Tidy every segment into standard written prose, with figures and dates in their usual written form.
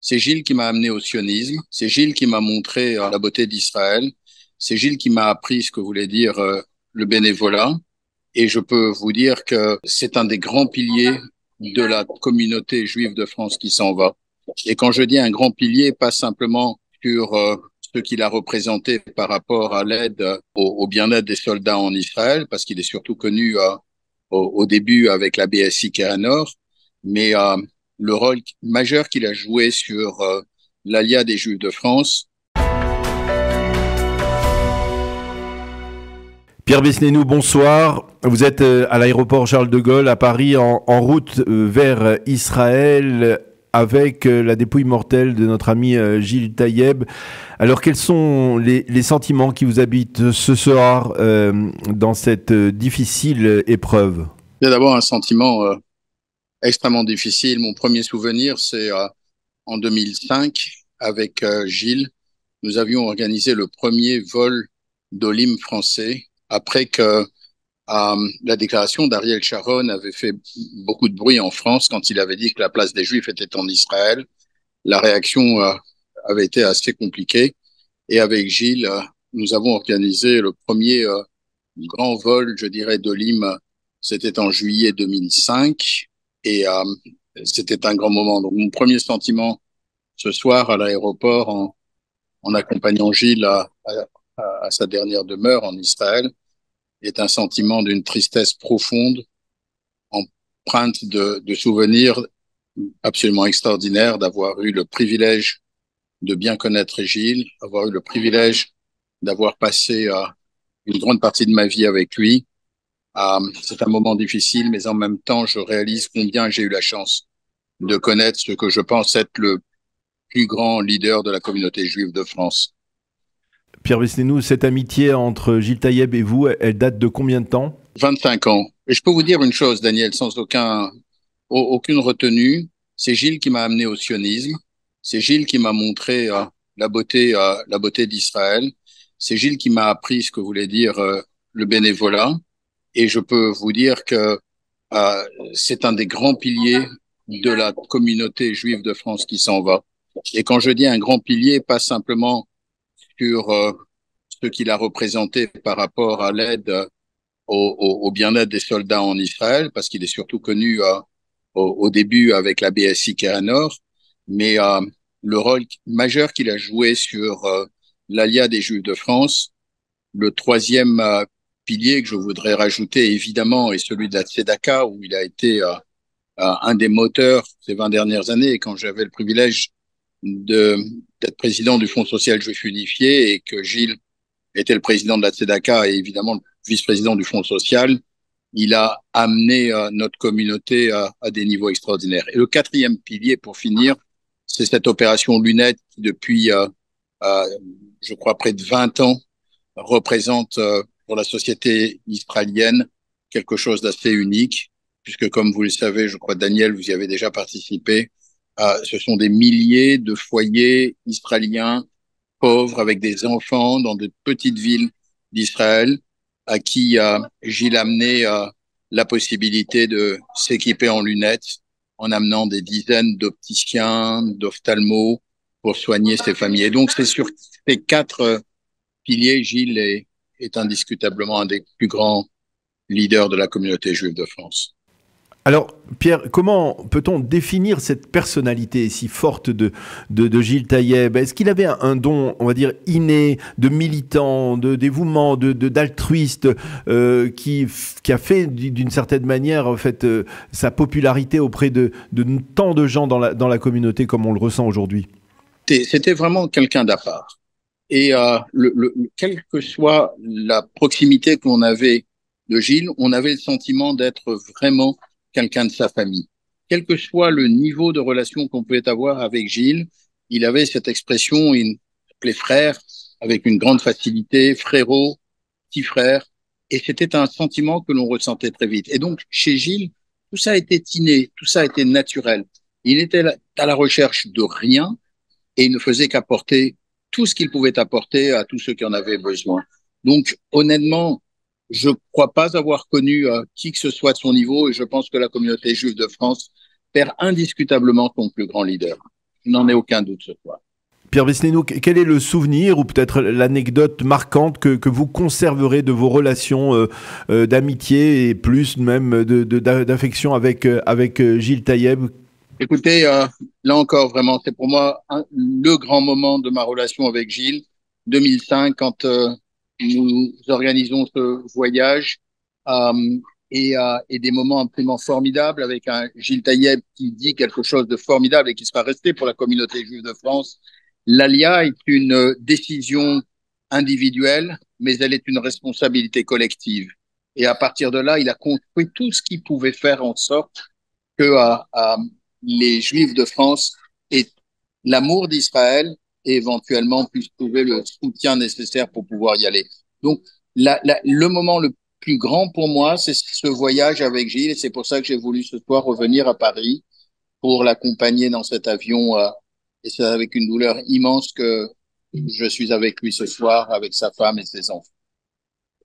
C'est Gilles qui m'a amené au sionisme. C'est Gilles qui m'a montré la beauté d'Israël. C'est Gilles qui m'a appris ce que voulait dire le bénévolat. Et je peux vous dire que c'est un des grands piliers de la communauté juive de France qui s'en va. Et quand je dis un grand pilier, pas simplement sur ce qu'il a représenté par rapport à l'aide au bien-être des soldats en Israël, parce qu'il est surtout connu au début avec la BSI Nord, mais le rôle majeur qu'il a joué sur l'Alia des Juifs de France. Pierre Besnénou, bonsoir. Vous êtes à l'aéroport Charles de Gaulle à Paris en route vers Israël avec la dépouille mortelle de notre ami Gilles Taïeb. Alors quels sont les sentiments qui vous habitent ce soir dans cette difficile épreuve? C'est d'abord un sentiment extrêmement difficile. Mon premier souvenir, c'est en 2005 avec Gilles. Nous avions organisé le premier vol d'Olim français après que la déclaration d'Ariel Sharon avait fait beaucoup de bruit en France quand il avait dit que la place des Juifs était en Israël. La réaction avait été assez compliquée. Et avec Gilles, nous avons organisé le premier grand vol, je dirais, d'Olim. C'était en juillet 2005. Et c'était un grand moment. Donc, mon premier sentiment ce soir à l'aéroport, en accompagnant Gilles à sa dernière demeure en Israël, est un sentiment d'une tristesse profonde, empreinte de souvenirs absolument extraordinaires, d'avoir eu le privilège de bien connaître Gilles, avoir eu le privilège d'avoir passé une grande partie de ma vie avec lui. C'est un moment difficile, mais en même temps, je réalise combien j'ai eu la chance de connaître ce que je pense être le plus grand leader de la communauté juive de France. Pierre Besnénou, cette amitié entre Gilles Taïeb et vous, elle date de combien de temps? 25 ans. Et je peux vous dire une chose, Daniel, sans aucune retenue. C'est Gilles qui m'a amené au sionisme. C'est Gilles qui m'a montré la beauté d'Israël. C'est Gilles qui m'a appris ce que voulait dire le bénévolat. Et je peux vous dire que c'est un des grands piliers de la communauté juive de France qui s'en va. Et quand je dis un grand pilier, pas simplement sur ce qu'il a représenté par rapport à l'aide au bien-être des soldats en Israël, parce qu'il est surtout connu au début avec la BSI Nord, mais le rôle majeur qu'il a joué sur l'Alia des Juifs de France. Le troisième pilier que je voudrais rajouter, évidemment, est celui de la Tzedaka, où il a été un des moteurs ces 20 dernières années. Et quand j'avais le privilège d'être président du Fonds social juif unifié et que Gilles était le président de la Tzedaka et évidemment le vice-président du Fonds social, il a amené notre communauté à des niveaux extraordinaires. Et le quatrième pilier, pour finir, c'est cette opération Lunette qui, depuis, je crois, près de 20 ans, représente pour la société israélienne quelque chose d'assez unique, puisque comme vous le savez, je crois, Daniel, vous y avez déjà participé, ce sont des milliers de foyers israéliens pauvres avec des enfants dans de petites villes d'Israël à qui Gilles a amené la possibilité de s'équiper en lunettes en amenant des dizaines d'opticiens, d'ophtalmos pour soigner ces familles. Et donc, c'est sur ces quatre piliers, Gilles est indiscutablement un des plus grands leaders de la communauté juive de France. Alors, Pierre, comment peut-on définir cette personnalité si forte de Gilles Taïeb? Est-ce qu'il avait un don, on va dire, inné, de militant, de dévouement, d'altruiste, qui a fait, d'une certaine manière, en fait, sa popularité auprès de tant de gens dans la communauté comme on le ressent aujourd'hui? C'était vraiment quelqu'un d'à part. Et quelle que soit la proximité qu'on avait de Gilles, on avait le sentiment d'être vraiment quelqu'un de sa famille. Quel que soit le niveau de relation qu'on pouvait avoir avec Gilles, il avait cette expression, il appelait frère, avec une grande facilité, frérot, petit frère, et c'était un sentiment que l'on ressentait très vite. Et donc, chez Gilles, tout ça était inné, tout ça était naturel. Il n'était à la recherche de rien et il ne faisait qu'apporter tout ce qu'il pouvait apporter à tous ceux qui en avaient besoin. Donc, honnêtement, je ne crois pas avoir connu qui que ce soit de son niveau et je pense que la communauté juive de France perd indiscutablement son plus grand leader. Je n'en ai aucun doute ce soir. Pierre Besnénou, quel est le souvenir ou peut-être l'anecdote marquante que vous conserverez de vos relations d'amitié et plus même d'affection avec Gilles Taïeb? Écoutez, là encore, vraiment, c'est pour moi le grand moment de ma relation avec Gilles, 2005, quand nous organisons ce voyage et des moments absolument formidables avec un Gilles Taïeb qui dit quelque chose de formidable et qui sera resté pour la communauté juive de France. L'ALIA est une décision individuelle, mais elle est une responsabilité collective. Et à partir de là, il a construit tout ce qu'il pouvait faire en sorte que les Juifs de France aient l'amour d'Israël et éventuellement puissent trouver le soutien nécessaire pour pouvoir y aller. Donc, le moment le plus grand pour moi, c'est ce voyage avec Gilles et c'est pour ça que j'ai voulu ce soir revenir à Paris pour l'accompagner dans cet avion. Et c'est avec une douleur immense que je suis avec lui ce soir, avec sa femme et ses enfants.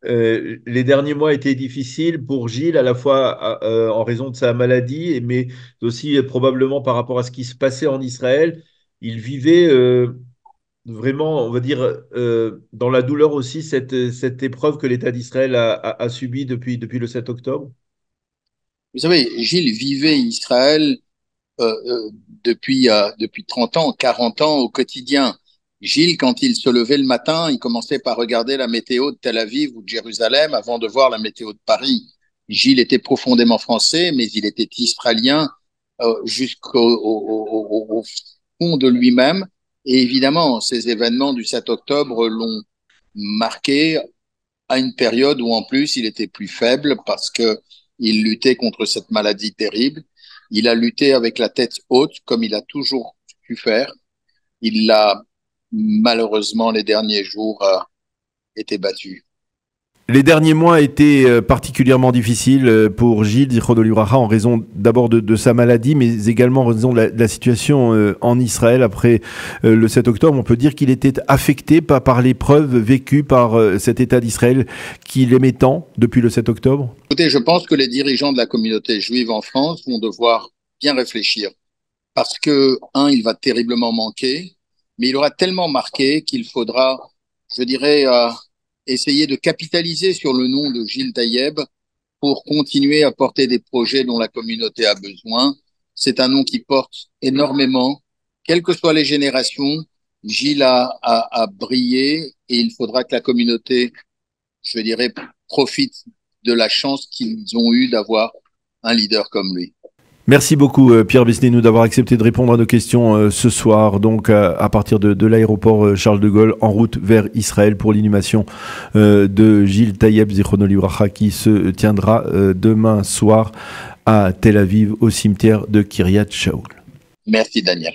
Les derniers mois étaient difficiles pour Gilles, à la fois en raison de sa maladie, mais aussi probablement par rapport à ce qui se passait en Israël. Il vivait vraiment, on va dire, dans la douleur aussi, cette épreuve que l'État d'Israël a subie depuis le 7 octobre. Vous savez, Gilles vivait Israël depuis 30 ans, 40 ans au quotidien. Gilles, quand il se levait le matin, il commençait par regarder la météo de Tel Aviv ou de Jérusalem avant de voir la météo de Paris. Gilles était profondément français, mais il était israélien jusqu'au fond de lui-même. Et évidemment, ces événements du 7 octobre l'ont marqué à une période où en plus il était plus faible parce que il luttait contre cette maladie terrible. Il a lutté avec la tête haute comme il a toujours pu faire. Il l'a malheureusement les derniers jours été battu. Les derniers mois étaient particulièrement difficiles pour Gilles Zichrono Livracha en raison d'abord de sa maladie, mais également en raison de la situation en Israël après le 7 octobre. On peut dire qu'il était affecté par l'épreuve vécue par cet État d'Israël qui l'aimait tant depuis le 7 octobre. Écoutez, je pense que les dirigeants de la communauté juive en France vont devoir bien réfléchir parce que, il va terriblement manquer, mais il aura tellement marqué qu'il faudra, je dirais, essayer de capitaliser sur le nom de Gilles Taïeb pour continuer à porter des projets dont la communauté a besoin. C'est un nom qui porte énormément, quelles que soient les générations. Gilles a brillé et il faudra que la communauté, je dirais, profite de la chance qu'ils ont eue d'avoir un leader comme lui. Merci beaucoup Pierre Besnénou d'avoir accepté de répondre à nos questions ce soir, donc à partir de l'aéroport Charles de Gaulle, en route vers Israël pour l'inhumation de Gilles Taïeb Zichrono Livracha qui se tiendra demain soir à Tel Aviv au cimetière de Kiryat Shaul. Merci Daniel.